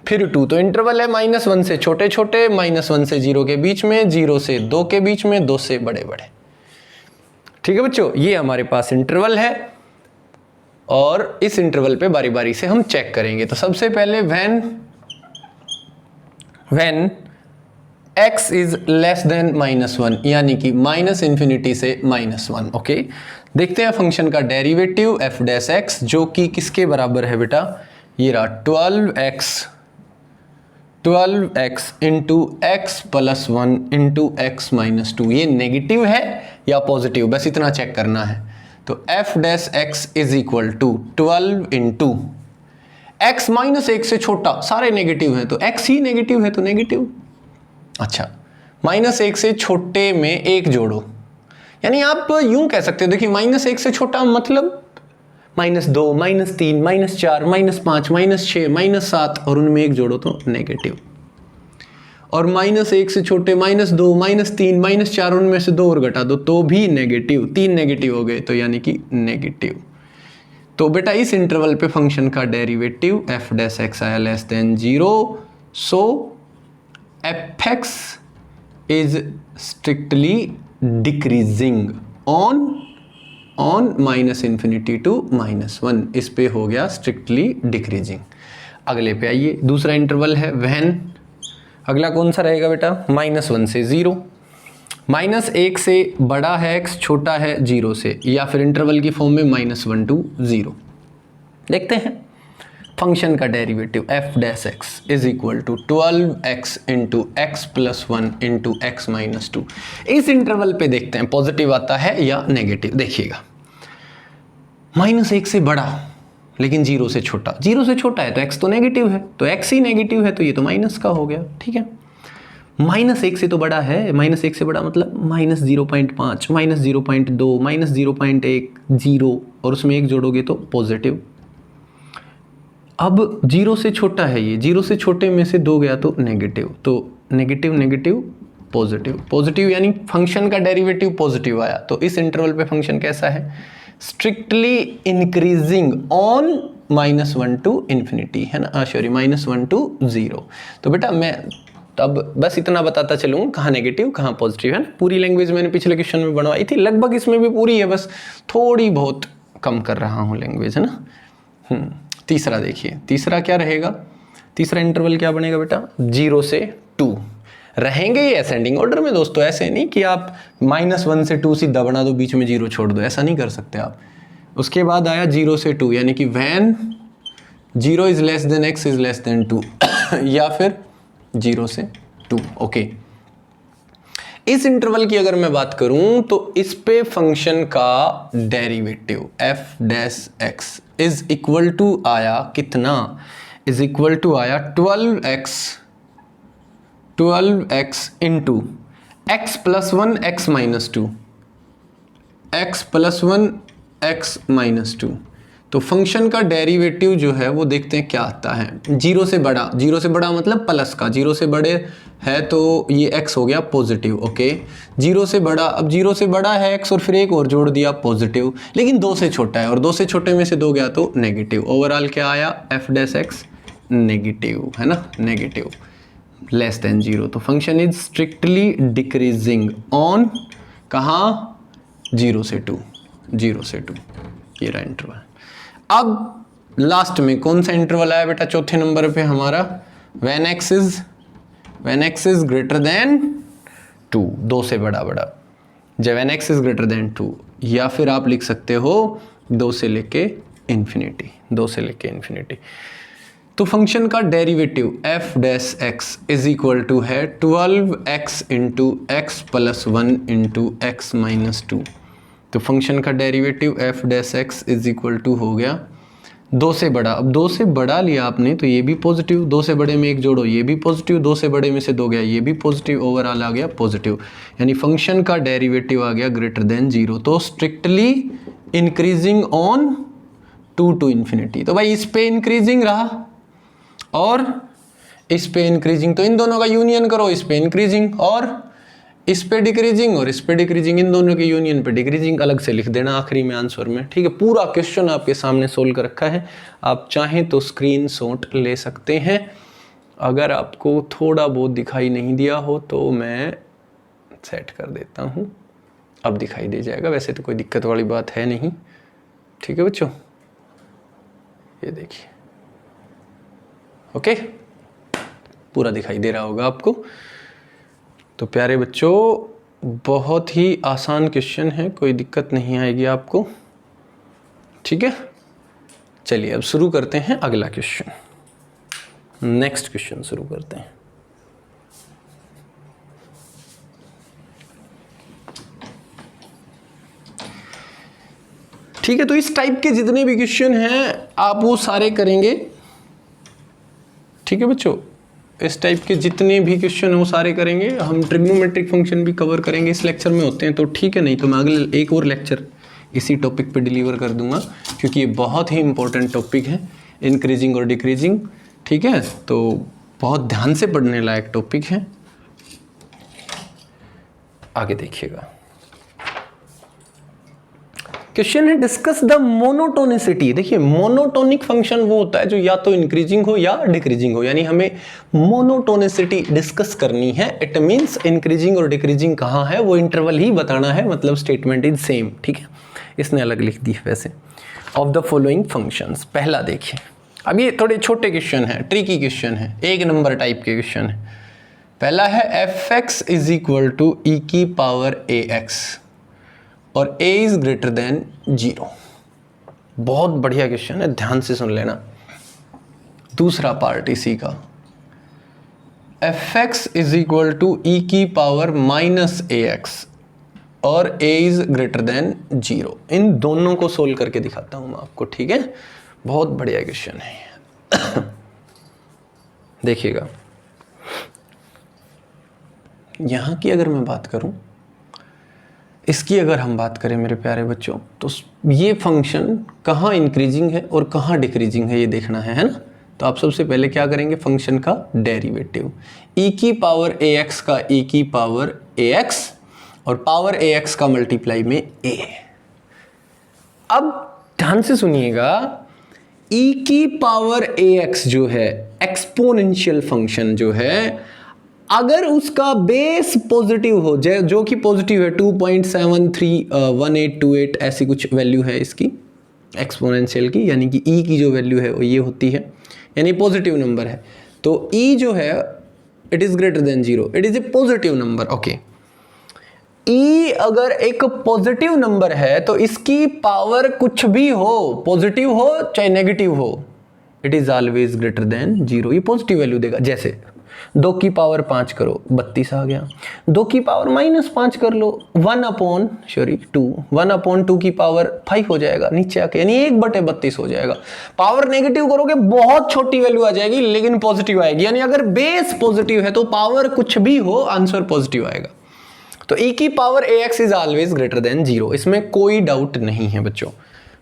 फिर 2, तो इंटरवल है -1 से छोटे छोटे, -1 से 0 के बीच में, 0 से 2 के बीच में, 2 से बड़े बड़े। ठीक है बच्चों, ये हमारे पास इंटरवल है और इस इंटरवल पे बारी बारी से हम चेक करेंगे। तो सबसे पहले when x is less than -1, यानी कि -∞ से -1, ओके। देखते हैं फंक्शन का डेरिवेटिव एफ डैश एक्स, जो कि किसके बराबर है बेटा, ये रहा 12x into X +1 into X -2। ये नेगेटिव है या पॉजिटिव, बस इतना चेक करना है। तो F dash X is equal to 12 into X -1 से छोटा, सारे नेगेटिव हैं तो x ही नेगेटिव है तो नेगेटिव। अच्छा, -1 से छोटे में 1 जोड़ो, यानी आप यूं कह सकते हो, देखिए -1 से छोटा मतलब -2, -3, -4, -5, -6, -7 और उनमें 1 जोड़ो तो नेगेटिव। और -1 से छोटे -2, -3, -4 उनमें से 2 और घटा दो तो भी नेगेटिव, 3 नेगेटिव हो गए तो यानी कि नेगेटिव। तो बेटा इस इंटरवल पे फंक्शन का डेरिवेटिव एफ डैश एक्स आया less than 0, so fx is strictly decreasing on -∞ to -1, इस पे हो गया strictly decreasing। अगले पे आइए, दूसरा इंटरवल है when, अगला कौन सा रहेगा बेटा, -1 से 0, -1 से बड़ा है x, छोटा है 0 से, या फिर इंटरवल की फॉर्म में -1 to 0। देखते हैं फंक्शन का derivative F dash X is equal to 12x into X +1 into X -2। इस इंटरवल पे देखते हैं पॉजिटिव आता है या नेगेटिव। देखिएगा, -1 से बड़ा लेकिन 0 से छोटा, 0 से छोटा है तो x तो नेगेटिव है, तो x ही नेगेटिव है तो ये तो माइनस का हो गया, ठीक है। -1 से तो बड़ा है, -1 से बड़ा मतलब -0.5, -0.2, -0.1, 0 और उसमें 1 जोड़ोगे तो पॉजिटिव। अब 0 से छोटा है ये, 0 से छोटे में से 2 गया तो नेगेटिव, तो नेगेटिव नेगेटिव पॉजिटिव, पॉजिटिव यानी फंक्शन का डेरिवेटिव पॉजिटिव आया। तो इस इंटरवल पे फंक्शन कैसा है, स्ट्रिक्टली इंक्रीजिंग ऑन -1 to ∞, है ना, सॉरी -1 to 0। तो बेटा मैं अब बस इतना बताता चलूँगा कहाँ नेगेटिव कहाँ पॉजिटिव है ना। पूरी लैंग्वेज मैंने पिछले क्वेश्चन में बनवाई थी, लगभग इसमें भी पूरी है, बस थोड़ी बहुत कम कर रहा हूँ लैंग्वेज, है ना। तीसरा देखिए, तीसरा क्या रहेगा, तीसरा इंटरवल क्या बनेगा बेटा, 0 से 2 रहेंगे ये असेंडिंग ऑर्डर में दोस्तों, ऐसे नहीं कि आप -1 से 2 सीधा बना दो, बीच में 0 छोड़ दो, ऐसा नहीं कर सकते आप। उसके बाद आया 0 से 2, यानी कि when 0 is less than x is less than 2 या फिर 0 से 2, ओके। इस इंटरवल की अगर मैं बात करूं तो इस पे फंक्शन का derivative F dash X is equal to आया कितना, इज इक्वल टू आया 12x into x +1 x -2, x plus 1 x minus 2। तो फंक्शन का डेरिवेटिव जो है वो देखते हैं क्या आता है। जीरो से बड़ा, जीरो से बड़ा मतलब प्लस का, जीरो से बड़े है तो ये x हो गया पॉजिटिव, ओके। जीरो से बड़ा, अब जीरो से बड़ा है x और फिर एक और जोड़ दिया पॉजिटिव, लेकिन 2 से छोटा है और 2 से छोटे में से 2 गया तो नेगेटिव। ओवरऑल क्या आया, f डैश x नेगेटिव, है ना, नेगेटिव लेस देन 0। तो function is strictly decreasing on कहाँ, 0 से 2, 0 से 2, ये रहा इंटरवल। अब लास्ट में कौन सा इंटरवल आया बेटा चौथे नंबर पे हमारा, when x is greater then 2, 2 से बड़ा, जब when x is greater then 2, या फिर आप लिख सकते हो 2 से लेके इन्फिनिटी, 2 से लेके इन्फिनिटी। तो फंक्शन का derivative f dash x is equal to है 12x into X plus 1 into X minus 2। तो फंक्शन का derivative f dash x is equal to हो गया 2 से बड़ा। अब 2 से बड़ा लिया आपने तो ये भी पॉजिटिव, 2 से बड़े में एक जोड़ो ये भी पॉजिटिव, 2 से बड़े में से 2 गया ये भी पॉजिटिव, ओवरऑल आ गया पॉजिटिव, यानी फंक्शन का डेरिवेटिव आ गया ग्रेटर देन 0। तो strictly increasing on 2 to infinity. तो भाई इस पे इंक्रीजिंग रहा और इस पे इंक्रीजिंग, तो इन दोनों का यूनियन करो, इस पे इंक्रीजिंग और इस पे डिक्रीजिंग और इस पे डिक्रीजिंग, इन दोनों के यूनियन पे डिक्रीजिंग, अलग से लिख देना आखिरी में आंसर में, ठीक है। पूरा क्वेश्चन आपके सामने सोल्व कर रखा है, आप चाहें तो स्क्रीनशॉट ले सकते हैं। अगर आपको थोड़ा बहुत दिखाई नहीं दिया हो तो मैं सेट कर देता हूँ, अब दिखाई दे जाएगा, वैसे तो कोई दिक्कत वाली बात है नहीं, ठीक है बच्चों, ये देखिए, ओके, पूरा दिखाई दे रहा होगा आपको। तो प्यारे बच्चों बहुत ही आसान क्वेश्चन है, कोई दिक्कत नहीं आएगी आपको, ठीक है। चलिए अब शुरू करते हैं अगला क्वेश्चन, नेक्स्ट क्वेश्चन शुरू करते हैं। ठीक है, तो इस टाइप के जितने भी क्वेश्चन हैं आप वो सारे करेंगे, ठीक है बच्चों, इस टाइप के जितने भी क्वेश्चन हैं वो सारे करेंगे। हम ट्रिग्नोमेट्रिक फंक्शन भी कवर करेंगे, इस लेक्चर में होते हैं तो ठीक है, नहीं तो मैं अगले एक और लेक्चर इसी टॉपिक पे डिलीवर कर दूंगा, क्योंकि ये बहुत ही इंपॉर्टेंट टॉपिक है, इंक्रीजिंग और डिक्रीजिंग, ठीक है। तो बहुत ध्यान से पढ़ने लायक टॉपिक है, आगे देखिएगा। क्वेश्चन है डिस्कस द मोनोटोनिसिटी। देखिए मोनोटोनिक फंक्शन वो होता है जो या तो इंक्रीजिंग हो या डिक्रीजिंग हो, यानी हमें मोनोटोनिसिटी डिस्कस करनी है। इट मींस इंक्रीजिंग और डिक्रीजिंग कहाँ है वो इंटरवल ही बताना है, मतलब स्टेटमेंट इज सेम, ठीक है, इसने अलग लिख दी है वैसे। ऑफ द फॉलोइंग फंक्शंस, पहला देखिए, अब ये थोड़े छोटे क्वेश्चन है, ट्रिकी क्वेश्चन है, एक नंबर टाइप के क्वेश्चन है। पहला है f(x) is equal to e की पावर ax और a इज ग्रेटर देन 0। बहुत बढ़िया क्वेश्चन है, ध्यान से सुन लेना। दूसरा पार्ट इसी का, f(x) is equal to e की पावर माइनस ax और a इज ग्रेटर देन 0। इन दोनों को सोल्व करके दिखाता हूं मैं आपको, ठीक है, बहुत बढ़िया क्वेश्चन है। देखिएगा, यहां की अगर मैं बात करूं, इसकी अगर हम बात करें मेरे प्यारे बच्चों, तो ये फंक्शन कहाँ इंक्रीजिंग है और कहाँ डिक्रीजिंग है ये देखना है ना। तो आप सबसे पहले क्या करेंगे, फंक्शन का डेरिवेटिव, e की पावर ax का e की पावर ax और पावर ax का मल्टीप्लाई में a। अब ध्यान से सुनिएगा, e की पावर ax जो है एक्सपोनेंशियल फंक्शन जो है, अगर उसका बेस पॉजिटिव हो, जो कि पॉजिटिव है 2.731828 ऐसी कुछ वैल्यू है इसकी एक्सपोनेंशियल की, यानी कि e की जो वैल्यू है वो ये होती है, यानी पॉजिटिव नंबर है। तो e जो है it is greater than 0, it is a positive number, okay. e अगर एक पॉजिटिव नंबर है तो इसकी पावर कुछ भी हो, पॉजिटिव हो चाहे नेगेटिव हो, it is always greater than 0, ये पॉजिटिव वैल्यू देगा। जैसे 2 की पावर 5 करो 32 आ गया, 2 की पावर -5 कर लो 1/2 की पावर 5 हो जाएगा नीचे आके, यानी 1/32 हो जाएगा। पावर नेगेटिव करोगे बहुत छोटी वैल्यू आ जाएगी लेकिन पॉजिटिव आएगी, यानी अगर बेस पॉजिटिव है तो पावर कुछ भी हो आंसर पॉजिटिव आएगा। तो e की power ax is always greater than 0, इसमें कोई डाउट नहीं है बच्चों,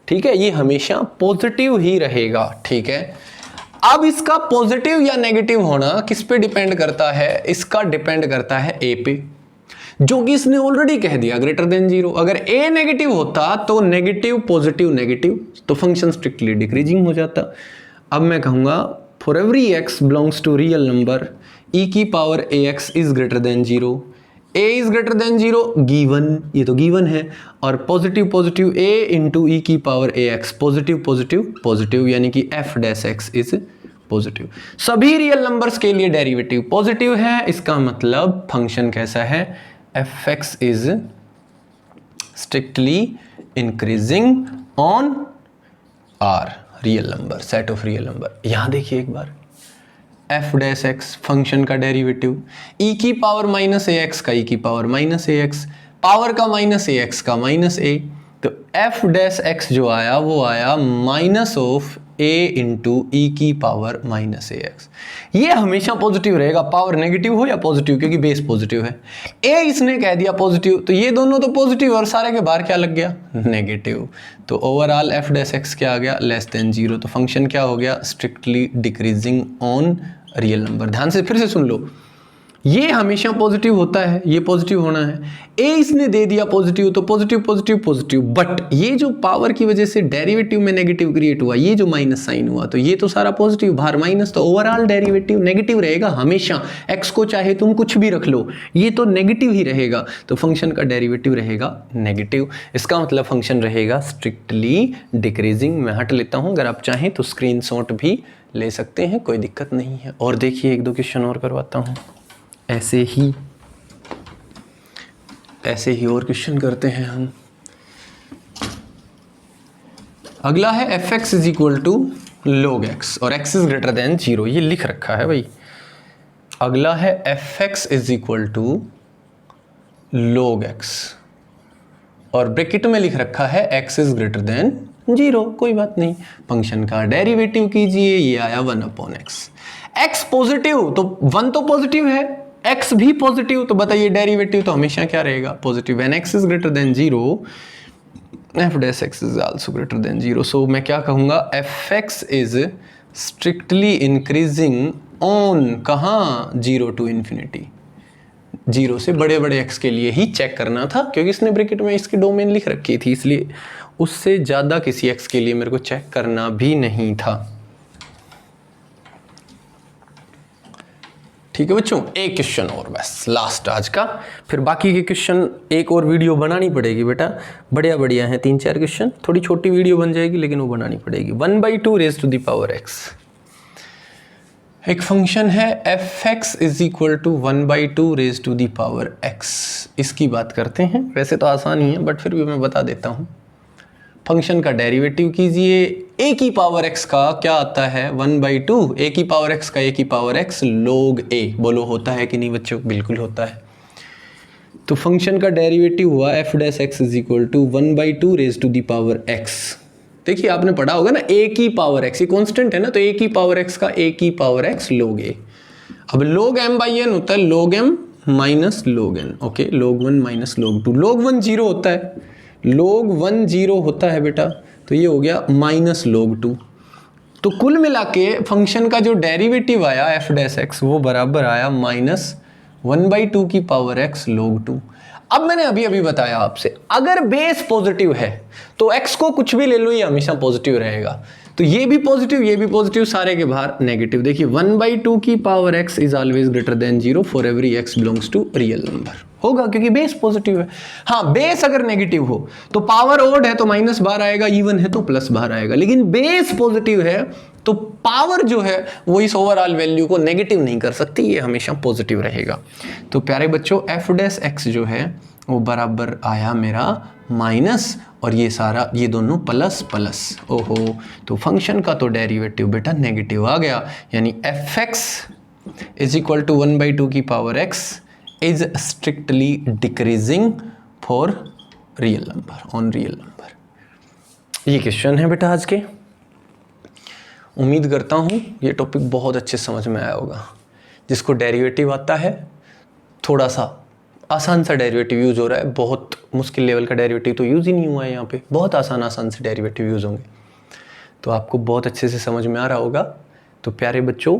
ठीक है, ये हमेशा पॉजिटिव ही रहेगा, ठीक है। अब इसका पॉजिटिव या नेगेटिव होना किस पे डिपेंड करता है, इसका डिपेंड करता है a पे, जो कि इसने ऑलरेडी कह दिया ग्रेटर देन 0। अगर a नेगेटिव होता तो नेगेटिव पॉजिटिव नेगेटिव, तो फंक्शन स्ट्रिक्टली डिक्रीजिंग हो जाता। अब मैं कहूंगा for every x belongs to real number e की power ax is greater than 0, a is greater than 0 given, ये तो गिवन है, और positive positive a into E की power ax, positive positive positive, यानी कि f dash x is positive. सभी real numbers के लिए डेरिवेटिव पॉजिटिव है, इसका मतलब फंक्शन कैसा है, fx is strictly increasing on r real number, set of real number. यहां देखिए एक बार, f डैश x फंक्शन का डेरिवेटिव, e की पावर माइनस ax का e की पावर माइनस ax, पावर का माइनस ax का माइनस a, तो f डैश x जो आया वो आया minus of a into E की पावर माइनस ax। ये हमेशा पॉजिटिव रहेगा, पावर नेगेटिव हो या पॉजिटिव, क्योंकि बेस पॉजिटिव है। a इसने कह दिया पॉजिटिव, तो ये दोनों तो पॉजिटिव और सारे के बाहर क्या लग गया, नेगेटिव, तो ओवरऑल f डैश x क्या आ गया, लेस देन 0, तो फंक्शन क्या हो गया, strictly decreasing on real number. ध्यान से फिर से सुन लो, ये हमेशा पॉजिटिव होता है, ये पॉजिटिव होना है, a इसने दे दिया पॉजिटिव, तो पॉजिटिव पॉजिटिव पॉजिटिव, बट ये जो पावर की वजह से डेरिवेटिव में नेगेटिव क्रिएट हुआ, ये जो माइनस साइन हुआ, तो ये तो सारा पॉजिटिव, बाहर माइनस, तो ओवरऑल डेरिवेटिव नेगेटिव रहेगा हमेशा, x को चाहे तुम कुछ भी रख लो, ये तो नेगेटिव ही रहेगा, तो फंक्शन का डेरिवेटिव रहेगा नेगेटिव। इसका मतलब फंक्शन रहेगा स्ट्रिक्टली डिक्रीजिंग। मैं हट लेता हूं, अगर आप चाहें तो स्क्रीनशॉट भी ले सकते हैं, कोई दिक्कत नहीं है। और देखिए एक दो क्वेश्चन और करवाता हूं, ऐसे ही और क्वेश्चन करते हैं हम। अगला है fx is equal to log x और x इज ग्रेटर देन 0, ये लिख रखा है भाई। अगला है fx is equal to log x और ब्रैकेट में लिख रखा है x इज ग्रेटर देन 0, कोई बात नहीं। फंक्शन का डेरिवेटिव कीजिए, ये आया 1/x। x पॉजिटिव तो 1 तो पॉजिटिव है, x भी पॉजिटिव, तो बताइए डेरिवेटिव तो हमेशा क्या रहेगा, positive. When x is greater than 0 f dash x is also greater than 0। सो मैं क्या कहूंगा, fx is strictly increasing on कहाँ, 0 टू इन्फिनिटी। 0 से बड़े बड़े x के लिए ही चेक करना था, क्योंकि इसने ब्रैकेट में इसकी डोमेन लिख रखी थी, इसलिए उससे ज़्यादा किसी x के लिए मेरे को चेक करना भी नहीं था। ठीक है बच्चों, एक क्वेश्चन और बस लास्ट आज का, फिर बाकी के क्वेश्चन एक और वीडियो बनानी पड़ेगी बेटा, बढ़िया हैं 3-4 क्वेश्चन, थोड़ी छोटी वीडियो बन जाएगी लेकिन वो बनानी पड़ेगी। 1/2 raise to the power x, एक फंक्शन है fx is equal to 1/2 raise to the power x। इसकी बात करते हैं, वैसे तो आसान ही है बट फिर भी मैं बता देता हूँ। फंक्शन का डेरिवेटिव कीजिए, a की पावर x का क्या आता है 1/2, a की पावर x का a की पावर x log a, बोलो होता है कि नहीं बच्चों, बिल्कुल होता है। तो फंक्शन का डेरिवेटिव हुआ f dash x is equal to 1/2 raise to the power x। देखिए आपने पढ़ा होगा ना, a की पावर x, ये कांस्टेंट है ना, तो a की पावर x का a की पावर x log a। अब log m/n होता है log m minus log n, okay, log 1 minus log 2, log 1 0 होता है, log 1 0 होता है बेटा, तो ये हो गया माइनस log 2। तो कुल मिला के फंक्शन का जो डेरिवेटिव आया f डैश x वो बराबर आया माइनस 1/2 की पावर x log 2। अब मैंने अभी बताया आपसे, अगर बेस पॉजिटिव है तो x को कुछ भी ले लो, ये हमेशा पॉजिटिव रहेगा, तो ये भी पॉजिटिव, सारे के बाहर नेगेटिव। देखिए 1/2 की power x is always greater than 0 for every x belongs to real number, होगा क्योंकि बेस पॉजिटिव है। हाँ, बेस अगर नेगेटिव हो तो पावर ओड है तो माइनस बाहर आएगा, इवन है तो प्लस बाहर आएगा, लेकिन बेस पॉजिटिव है तो पावर जो है वो इस ओवरऑल वैल्यू को नेगेटिव नहीं कर सकती, ये हमेशा पॉजिटिव रहेगा। तो प्यारे बच्चों f डैश x जो है वो बराबर आया मेरा माइनस, और ये सारा ये दोनों प्लस प्लस, ओहो, तो फंक्शन का तो डेरिवेटिव बेटा नेगेटिव आ गया, यानी fx इज इक्वल टू 1/2 की power x is strictly decreasing for real number, on real number. ये क्वेश्चन है बेटा आज के। उम्मीद करता हूँ ये टॉपिक बहुत अच्छे समझ में आया होगा। जिसको डेरिवेटिव आता है थोड़ा सा आसान सा डेरिवेटिव यूज़ हो रहा है, बहुत मुश्किल लेवल का डेरिवेटिव तो यूज़ ही नहीं हुआ है यहाँ पे, बहुत आसान से डेरिवेटिव यूज़ होंगे। तो आपको बहुत अच्छे से समझ में आ रहा होगा। तो प्यारे बच्चों,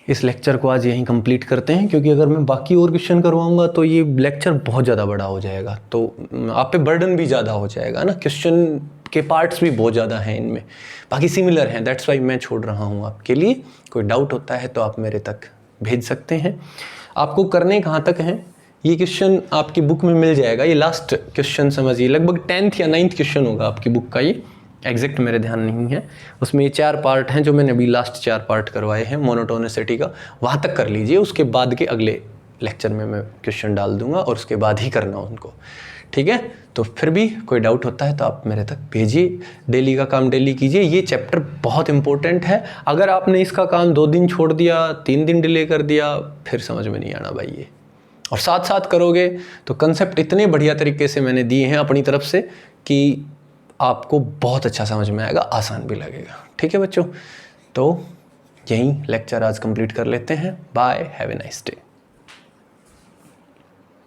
इस लेक्चर को आज यहीं कंप्लीट करते हैं, क्योंकि अगर मैं बाकी और क्वेश्चन करवाऊंगा तो ये लेक्चर बहुत ज़्यादा बड़ा हो जाएगा, तो आप पे बर्डन भी ज़्यादा हो जाएगा ना, क्वेश्चन के पार्ट्स भी बहुत ज़्यादा हैं इनमें, बाकी सिमिलर हैं, दैट्स वाई मैं छोड़ रहा हूँ आपके लिए। कोई डाउट होता है तो आप मेरे तक भेज सकते हैं। आपको करने कहाँ तक हैं, ये क्वेश्चन आपकी बुक में मिल जाएगा, ये लास्ट क्वेश्चन समझिए, लगभग 10th या 9th क्वेश्चन होगा आपकी बुक का, ये एग्जैक्ट मेरे ध्यान नहीं है। उसमें ये 4 पार्ट हैं जो मैंने अभी लास्ट 4 पार्ट करवाए हैं मोनोटोनिसिटी का, वहाँ तक कर लीजिए, उसके बाद के अगले लेक्चर में मैं क्वेश्चन डाल दूंगा और उसके बाद ही करना उनको, ठीक है। तो फिर भी कोई डाउट होता है तो आप मेरे तक भेजिए, डेली का काम डेली कीजिए, ये चैप्टर बहुत इंपॉर्टेंट है। अगर आपने इसका काम 2 दिन छोड़ दिया, 3 दिन डिले कर दिया, फिर समझ में नहीं आना भाई ये, और साथ साथ करोगे तो कंसेप्ट इतने बढ़िया तरीके से मैंने दिए हैं अपनी तरफ से कि आपको बहुत अच्छा समझ में आएगा, आसान भी लगेगा, ठीक है बच्चों। तो यहीं लेक्चर आज कंप्लीट कर लेते हैं। Bye, have a nice day.